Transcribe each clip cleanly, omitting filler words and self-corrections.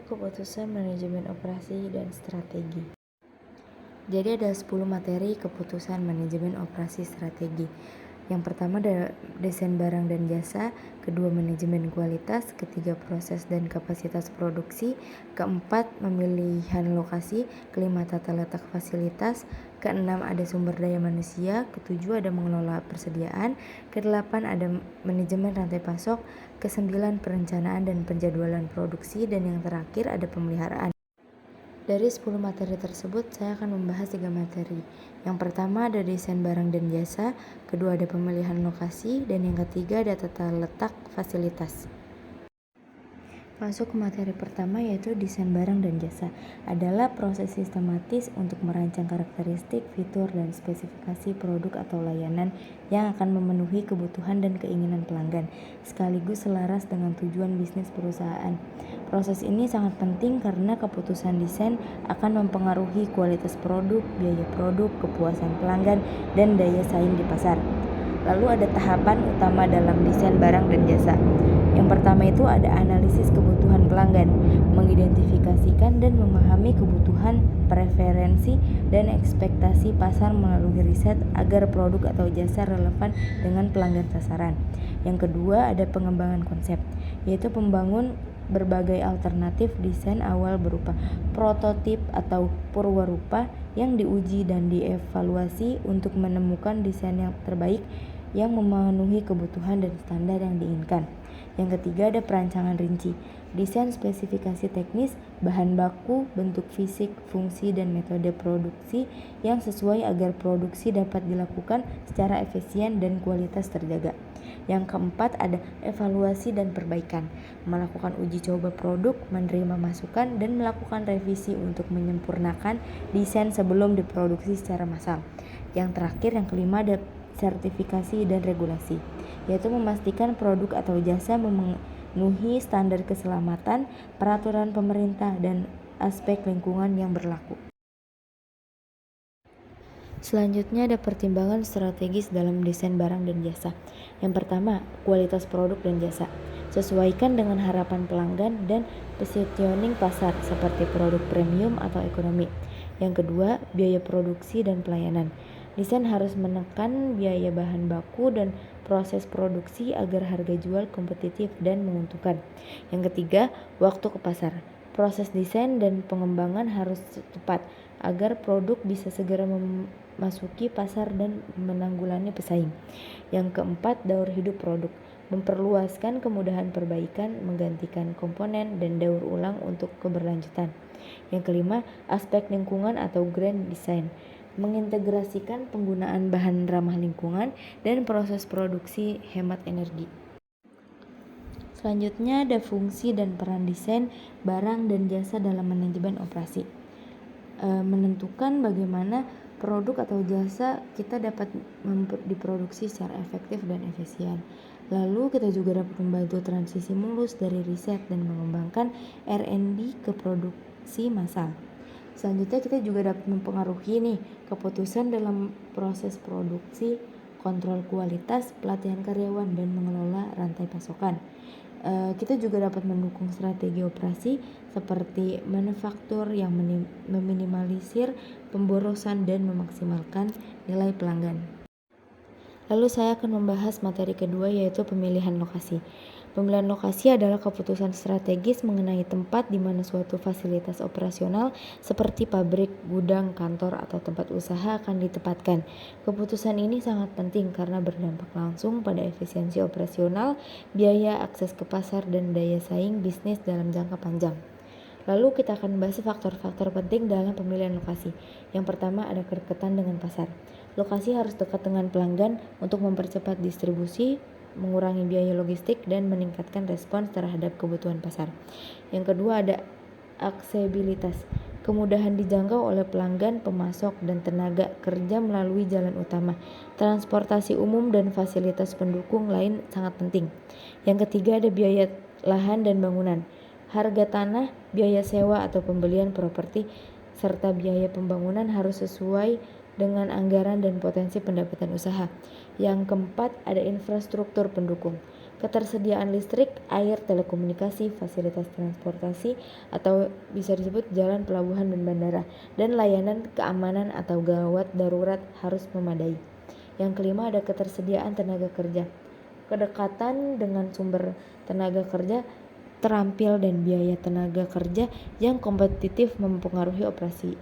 keputusan manajemen operasi dan strategi. Jadi ada 10 materi keputusan manajemen operasi strategi. Yang pertama ada desain barang dan jasa, kedua manajemen kualitas, ketiga proses dan kapasitas produksi, keempat pemilihan lokasi, kelima tata letak fasilitas, keenam ada sumber daya manusia, ketujuh ada mengelola persediaan, kedelapan ada manajemen rantai pasok, kesembilan perencanaan dan penjadwalan produksi, dan yang terakhir ada pemeliharaan. Dari 10 materi tersebut, saya akan membahas 3 materi. Yang pertama ada desain barang dan jasa, kedua ada pemilihan lokasi, dan yang ketiga ada tata letak fasilitas. Masuk ke materi pertama yaitu desain barang dan jasa. Adalah proses sistematis untuk merancang karakteristik, fitur, dan spesifikasi produk atau layanan yang akan memenuhi kebutuhan dan keinginan pelanggan, sekaligus selaras dengan tujuan bisnis perusahaan. Proses ini sangat penting karena keputusan desain akan mempengaruhi kualitas produk, biaya produk, kepuasan pelanggan, dan daya saing di pasar. Lalu ada tahapan utama dalam desain barang dan jasa. Yang pertama itu ada analisis kebutuhan pelanggan, mengidentifikasikan dan memahami kebutuhan, preferensi, dan ekspektasi pasar melalui riset agar produk atau jasa relevan dengan pelanggan sasaran. Yang kedua ada pengembangan konsep, yaitu membangun berbagai alternatif desain awal berupa prototip atau purwarupa yang diuji dan dievaluasi untuk menemukan desain yang terbaik yang memenuhi kebutuhan dan standar yang diinginkan. Yang ketiga ada perancangan rinci, desain spesifikasi teknis, bahan baku, bentuk fisik, fungsi, dan metode produksi yang sesuai agar produksi dapat dilakukan secara efisien dan kualitas terjaga. Yang keempat ada evaluasi dan perbaikan, melakukan uji coba produk, menerima masukan, dan melakukan revisi untuk menyempurnakan desain sebelum diproduksi secara massal. Yang terakhir, yang kelima ada sertifikasi dan regulasi, yaitu memastikan produk atau jasa memenuhi standar keselamatan, peraturan pemerintah, dan aspek lingkungan yang berlaku. Selanjutnya ada pertimbangan strategis dalam desain barang dan jasa. Yang pertama, kualitas produk dan jasa. Sesuaikan dengan harapan pelanggan dan positioning pasar seperti produk premium atau ekonomi. Yang kedua, biaya produksi dan pelayanan. Desain harus menekan biaya bahan baku dan proses produksi agar harga jual kompetitif dan menguntungkan. Yang ketiga, waktu ke pasar. Proses desain dan pengembangan harus tepat agar produk bisa segera memasuki pasar dan menanggulangi pesaing. Yang keempat, daur hidup produk. Memperluaskan kemudahan perbaikan, menggantikan komponen, dan daur ulang untuk keberlanjutan. Yang kelima, aspek lingkungan atau grand design. Mengintegrasikan penggunaan bahan ramah lingkungan dan proses produksi hemat energi. Selanjutnya ada fungsi dan peran desain barang dan jasa dalam manajemen operasi. Menentukan bagaimana produk atau jasa kita dapat diproduksi secara efektif dan efisien. Lalu kita juga dapat membantu transisi mulus dari riset dan mengembangkan R&D ke produksi massal. Selanjutnya kita juga dapat mempengaruhi keputusan dalam proses produksi, kontrol kualitas, pelatihan karyawan, dan mengelola rantai pasokan. Kita juga dapat mendukung strategi operasi seperti manufaktur yang meminimalisir pemborosan dan memaksimalkan nilai pelanggan. Lalu saya akan membahas materi kedua yaitu pemilihan lokasi. Pemilihan lokasi adalah keputusan strategis mengenai tempat di mana suatu fasilitas operasional seperti pabrik, gudang, kantor, atau tempat usaha akan ditempatkan. Keputusan ini sangat penting karena berdampak langsung pada efisiensi operasional, biaya, akses ke pasar, dan daya saing bisnis dalam jangka panjang. Lalu kita akan membahas faktor-faktor penting dalam pemilihan lokasi. Yang pertama ada kedekatan dengan pasar. Lokasi harus dekat dengan pelanggan untuk mempercepat distribusi, mengurangi biaya logistik, dan meningkatkan respons terhadap kebutuhan pasar. Yang kedua ada aksesibilitas. Kemudahan dijangkau oleh pelanggan, pemasok, dan tenaga kerja melalui jalan utama. Transportasi umum dan fasilitas pendukung lain sangat penting. Yang ketiga ada biaya lahan dan bangunan. Harga tanah, biaya sewa atau pembelian properti, serta biaya pembangunan harus sesuai dengan anggaran dan potensi pendapatan usaha. Yang keempat ada infrastruktur pendukung. ketersediaan listrik, air, telekomunikasi, fasilitas transportasi atau bisa disebut jalan, pelabuhan, dan bandara, dan layanan keamanan atau gawat darurat harus memadai. Yang kelima ada ketersediaan tenaga kerja. Kedekatan dengan sumber tenaga kerja terampil dan biaya tenaga kerja yang kompetitif mempengaruhi operasi.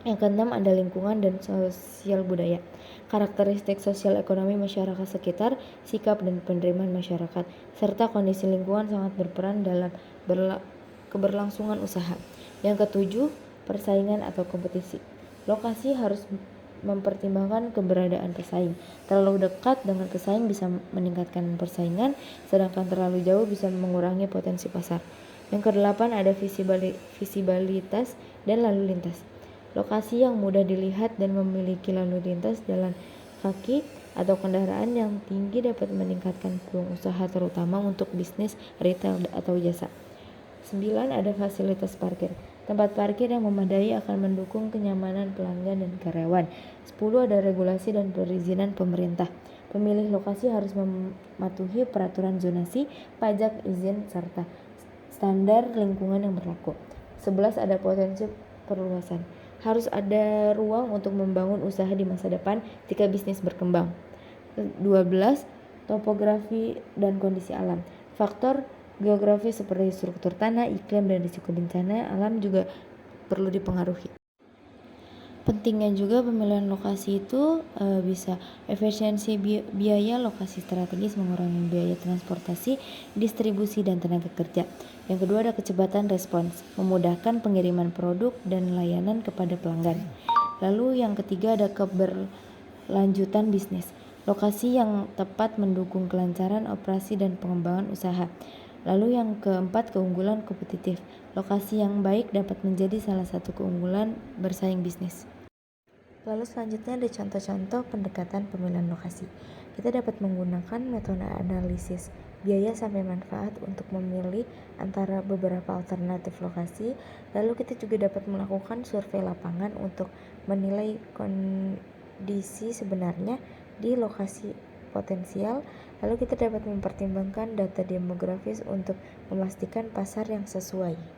Yang keenam ada lingkungan dan sosial budaya. Karakteristik sosial ekonomi masyarakat sekitar, sikap dan penerimaan masyarakat, serta kondisi lingkungan sangat berperan dalam keberlangsungan usaha. Yang ketujuh, persaingan atau kompetisi. Lokasi harus mempertimbangkan keberadaan pesaing. Terlalu dekat dengan pesaing bisa meningkatkan persaingan, sedangkan terlalu jauh bisa mengurangi potensi pasar. Yang kedelapan ada visibilitas dan lalu lintas. Lokasi yang mudah dilihat dan memiliki lalu lintas jalan kaki atau kendaraan yang tinggi dapat meningkatkan peluang usaha terutama untuk bisnis retail atau jasa. 9. Ada fasilitas parkir. Tempat parkir yang memadai akan mendukung kenyamanan pelanggan dan karyawan. 10. Ada regulasi dan perizinan pemerintah. Pemilih lokasi harus mematuhi peraturan zonasi, pajak, izin, serta standar lingkungan yang berlaku. 11. Ada potensi perluasan. Harus ada ruang untuk membangun usaha di masa depan jika bisnis berkembang. 12. Topografi dan kondisi alam. Faktor geografis seperti struktur tanah, iklim, dan risiko bencana alam juga perlu dipengaruhi. Pentingnya juga pemilihan lokasi itu bisa efisiensi biaya, lokasi strategis mengurangi biaya transportasi, distribusi, dan tenaga kerja. Yang kedua ada kecepatan respons, memudahkan pengiriman produk dan layanan kepada pelanggan. Lalu yang ketiga ada keberlanjutan bisnis. Lokasi yang tepat mendukung kelancaran operasi dan pengembangan usaha. Lalu yang keempat keunggulan kompetitif. Lokasi yang baik dapat menjadi salah satu keunggulan bersaing bisnis. Lalu selanjutnya ada contoh-contoh pendekatan pemilihan lokasi. Kita dapat menggunakan metode analisis biaya sampai manfaat untuk memilih antara beberapa alternatif lokasi. Lalu kita juga dapat melakukan survei lapangan untuk menilai kondisi sebenarnya di lokasi potensial. Lalu kita dapat mempertimbangkan data demografis untuk memastikan pasar yang sesuai.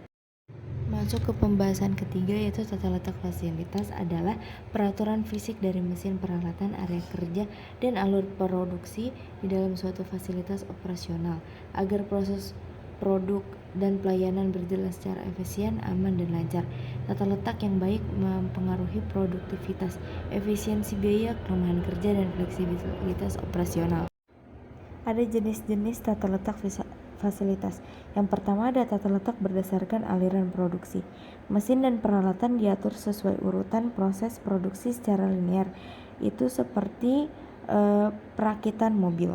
Masuk ke pembahasan ketiga yaitu tata letak fasilitas adalah peraturan fisik dari mesin, peralatan, area kerja, dan alur produksi di dalam suatu fasilitas operasional agar proses produk dan pelayanan berjalan secara efisien, aman, dan lancar. Tata letak yang baik mempengaruhi produktivitas, efisiensi biaya, kelemahan kerja, dan fleksibilitas operasional. Ada jenis-jenis tata letak fasilitas. Yang pertama ada tata letak berdasarkan aliran produksi. Mesin dan peralatan diatur sesuai urutan proses produksi secara linear. Itu seperti perakitan mobil.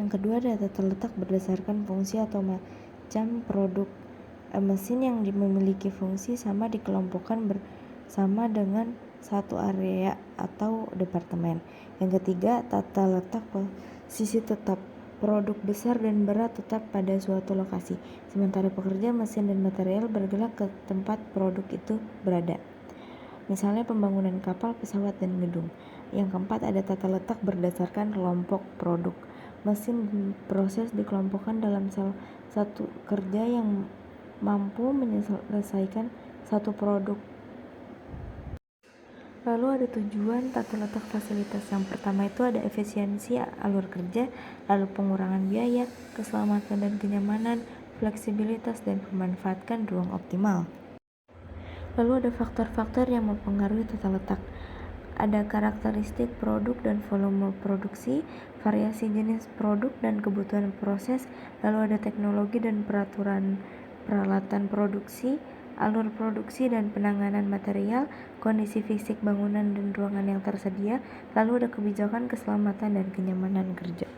Yang kedua ada tata letak berdasarkan fungsi atau macam produk. Mesin yang memiliki fungsi sama dikelompokkan bersama dengan satu area atau departemen. Yang ketiga tata letak posisi tetap. Produk besar dan berat tetap pada suatu lokasi, sementara pekerja, mesin, dan material bergerak ke tempat produk itu berada. Misalnya pembangunan kapal, pesawat, dan gedung. Yang keempat ada tata letak berdasarkan kelompok produk. Mesin proses dikelompokkan dalam salah satu kerja yang mampu menyelesaikan satu produk. Lalu ada tujuan tata letak fasilitas. Yang pertama itu ada efisiensi alur kerja, lalu pengurangan biaya, keselamatan dan kenyamanan, fleksibilitas, dan memanfaatkan ruang optimal. Lalu ada faktor-faktor yang mempengaruhi tata letak. Ada karakteristik produk dan volume produksi, variasi jenis produk dan kebutuhan proses, lalu ada teknologi dan peralatan produksi, alur produksi dan penanganan material, kondisi fisik bangunan dan ruangan yang tersedia, lalu ada kebijakan keselamatan dan kenyamanan kerja.